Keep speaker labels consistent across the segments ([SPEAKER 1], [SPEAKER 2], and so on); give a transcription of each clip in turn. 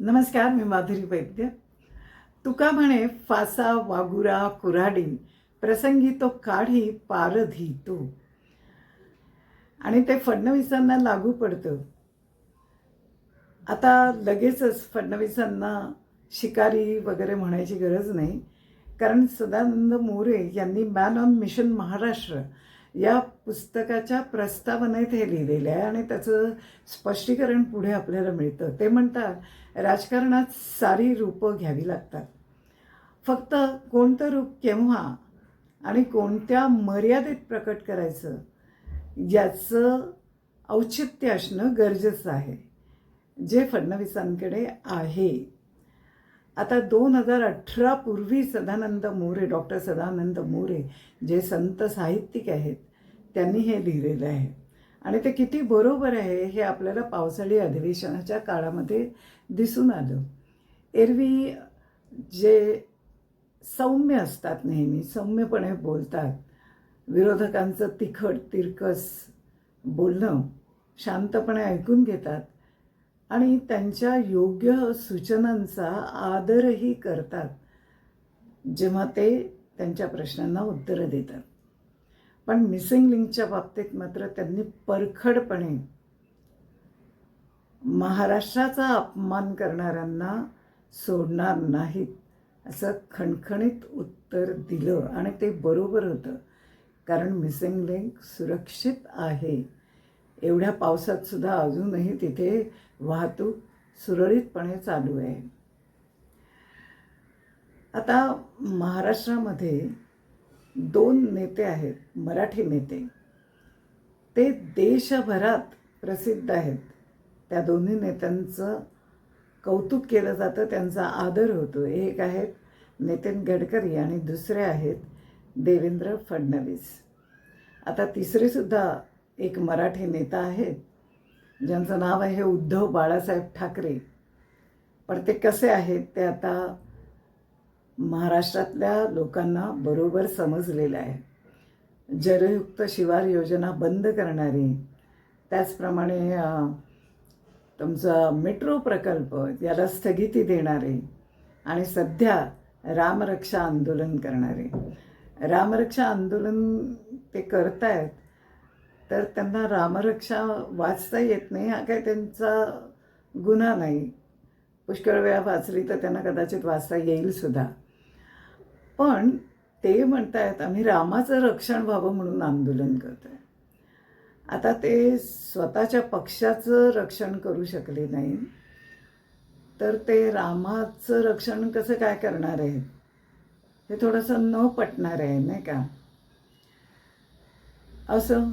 [SPEAKER 1] नमस्कार, मी माधुरी वैद्य. तुका म्हणे फासा वागुरा कुऱ्हाडी, प्रसंगी तो काढी पारधी तू. आणि ते फडणवीसांना लागू पडतं. आता लगेचच फडणवीसांना शिकारी वगैरे म्हणायची गरज नाही, कारण सदानंद मोरे यांनी मॅन ऑन मिशन महाराष्ट्र या पुस्तकाच्या प्रस्तावनेत हे लिहिलेलं आहे आणि त्याचं स्पष्टीकरण पुढे आपल्याला मिळतं. ते म्हणतात, राजकारणात सारी रूपं घ्यावी लागतात, फक्त कोणतं रूप केव्हा आणि कोणत्या मर्यादेत प्रकट करायचं याचं औचित्य असणं गरजेचं आहे, जे फडणवीसांकडे आहे. आता 2018 पूर्वी सदानंद मोरे, डॉक्टर सदानंद मोरे, जे संत साहित्यिक आहेत, त्यांनी हे लिहिलेलं आहे आणि ते किती बरोबर आहे हे आपल्याला पावसाळी अधिवेशनाच्या काळामध्ये दिसून आलं. एरवी जे सौम्य असतात, नेहमी सौम्यपणे बोलतात, विरोधकांचं तिखट तिरकस बोलणं शांतपणे ऐकून घेतात आणि त्यांच्या योग्य सूचनांचा आदरही करतात जेव्हा ते त्यांच्या प्रश्नांना उत्तरं देतात. पण मिसिंग लिंकच्या बाबतीत मात्र त्यांनी परखडपणे महाराष्ट्राचा अपमान करणाऱ्यांना सोडणार नाहीत असं खणखणीत उत्तर दिलं आणि ते बरोबर होतं, कारण मिसिंग लिंक सुरक्षित आहे. एवढ्या पावसात सुद्धा अजूनही तिथे वाहतूक सुरळीतपणे चालू आहे. आता महाराष्ट्रामध्ये 2 नेते आहेत, मराठी नेते. ते देशभरात प्रसिद्ध आहेत. त्या दोन्ही नेत्यांचं कौतुक केलं जातं, त्यांचा आदर होतो. एक आहेत नितीन गडकरी आणि दुसरे आहेत देवेंद्र फडणवीस. आता तिसरेसुद्धा एक मराठी नेता आहेत, ज्यांचं नाव आहे उद्धव बाळासाहेब ठाकरे. पण ते कसे आहेत ते आता महाराष्ट्रातल्या लोकांना बरोबर समजलेलं आहे. जलयुक्त शिवार योजना बंद करणारी, त्याचप्रमाणे तुमचा मेट्रो प्रकल्प याला स्थगिती देणारे आणि सध्या रामरक्षा आंदोलन करणारे. रामरक्षा आंदोलन ते करतायत, तर त्यांना रामरक्षा वाचता येत नाही हा काय त्यांचा गुन्हा नाही. पुष्कळ वेळा वाचली तर त्यांना कदाचित वाचता येईल सुद्धा. पण ते म्हणतायत आम्ही रामाचं रक्षण व्हावं म्हणून आंदोलन करतोय. आता ते स्वतःच्या पक्षाचं रक्षण करू शकले नाही, तर ते रामाचं रक्षण कसं काय करणार आहेत, हे थोडंसं न पटणार आहे, नाही का? असं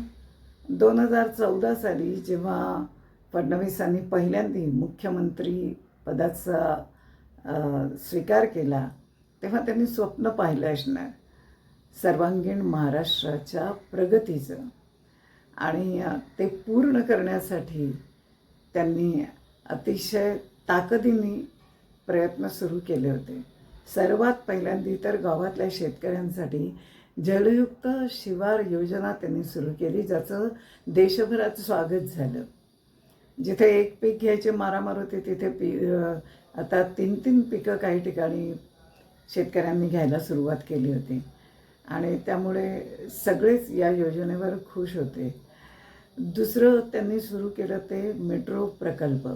[SPEAKER 1] 2014 साली जेव्हा फडणवीसांनी पहिल्यांदा मुख्यमंत्री पदाचा स्वीकार केला, तेव्हा त्यांनी स्वप्न पाहिलं असणार सर्वांगीण महाराष्ट्राच्या प्रगतीचं, आणि ते पूर्ण करण्यासाठी त्यांनी अतिशय ताकदीने प्रयत्न सुरू केले होते. सर्वात पहिल्यांदा तर गावातल्या शेतकऱ्यांसाठी जलयुक्त शिवार योजना त्यांनी सुरू केली, ज्याचं देशभरात स्वागत झालं. जिथे एक पीक घ्यायचे मारामार होते, तिथे आता 3-3 पिकं काही ठिकाणी शेतकऱ्यांनी घ्यायला सुरुवात केली होती आणि त्यामुळे सगळेच या योजनेवर खुश होते. दुसरं त्यांनी सुरू केलं ते मेट्रो प्रकल्प,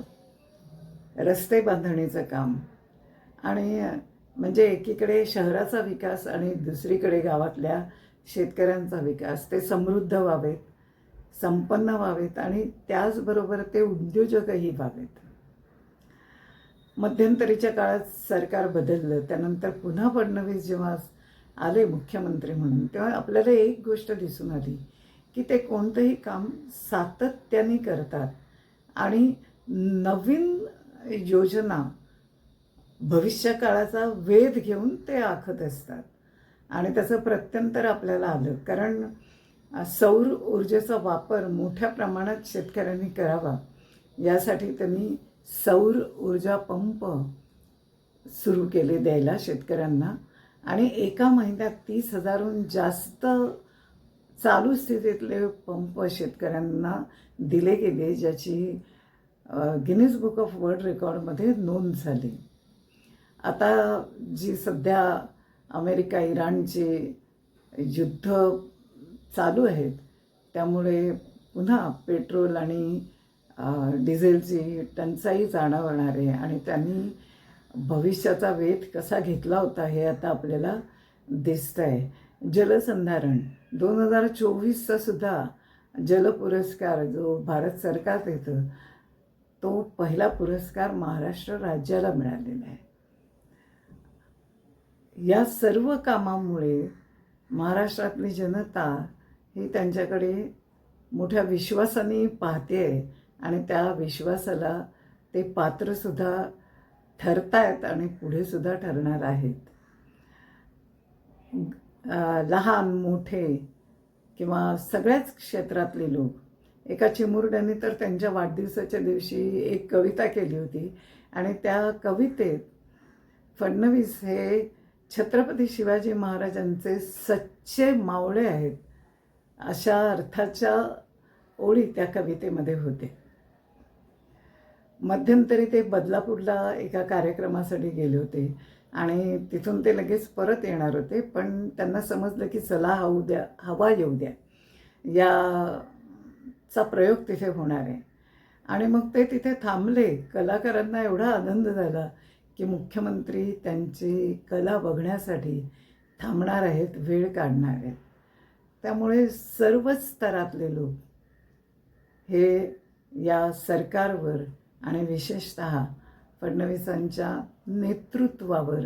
[SPEAKER 1] रस्ते बांधणीचं काम. आणि म्हणजे एकीकडे शहराचा विकास आणि दुसरीकडे गावातल्या शेतकऱ्यांचा विकास. ते समृद्ध व्हावेत, संपन्न व्हावेत आणि त्याचबरोबर ते उद्योजकही व्हावेत. मध्यंतरीच्या काळात सरकार बदललं, त्यानंतर पुन्हा फडणवीस जेव्हा आले मुख्यमंत्री म्हणून, तेव्हा आपल्याला एक गोष्ट दिसून आली की ते कोणतंही काम सातत्याने करतात आणि नवीन योजना भविष्य काळाचा वेध घेऊन ते आखत असतात आणि त्याचं प्रत्यंतर आपल्याला आलं. कारण सौर ऊर्जेचा वापर मोठ्या प्रमाणात शेतकऱ्यांनी करावा यासाठी त्यांनी सौर ऊर्जा पंप सुरू केले द्यायला शेतकऱ्यांना, आणि एका महिन्यात 30,000हून जास्त चालू स्थितीतले पंप शेतकऱ्यांना दिले गेले, ज्याची गिनीज बुक ऑफ वर्ल्ड रेकॉर्डमध्ये नोंद झाली. आता जी सध्या अमेरिका इराणचे युद्ध चालू आहेत त्यामुळे पुन्हा पेट्रोल आणि डिझेलची टंचाई जाणवणार आहे आणि त्यांनी भविष्याचा वेध कसा घेतला होता हे आता आपल्याला दिसतं आहे. जलसंधारण 2024चा सुद्धा जल पुरस्कार जो भारत सरकार देतं तो पहिला पुरस्कार महाराष्ट्र राज्याला मिळालेला आहे. या सर्व कामामुळे महाराष्ट्रातली जनता ही त्यांच्याकडे मोठ्या विश्वासाने पाहते आणि त्या विश्वासाला ते पात्रसुद्धा ठरतायत आणि पुढेसुद्धा ठरणार आहेत. लहान मोठे किंवा सगळ्याच क्षेत्रातले लोक एका चिमुरड्याने तर त्यांच्या वाढदिवसाच्या दिवशी एक कविता केली होती आणि त्या कवितेत फडणवीस हे छत्रपती शिवाजी महाराजांचे सच्चे मावळे आहेत अशा अर्थाच्या ओळी त्या कवितेमध्ये होते. मध्यंतरी ते बदलापूरला एका कार्यक्रमासाठी गेले होते आणि तिथून ते लगेच परत येणार होते, पण त्यांना समजलं की चला हवा येऊ द्या याचा प्रयोग तिथे होणार आहे आणि मग ते तिथे थांबले. कलाकारांना एवढा आनंद झाला की मुख्यमंत्री त्यांची कला बघण्यासाठी थांबणार आहेत, वेळ काढणार आहेत. त्यामुळे सर्वच स्तरातले लोक हे या सरकारवर आणि विशेषतः फडणवीसांच्या नेतृत्वावर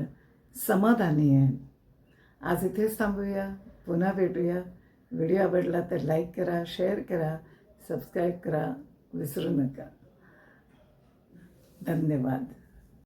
[SPEAKER 1] समाधानी आहेत. आज इथेच थांबूया, पुन्हा भेटूया. व्हिडिओ आवडला तर लाईक करा, शेअर करा, सबस्क्राईब करा विसरू नका. धन्यवाद.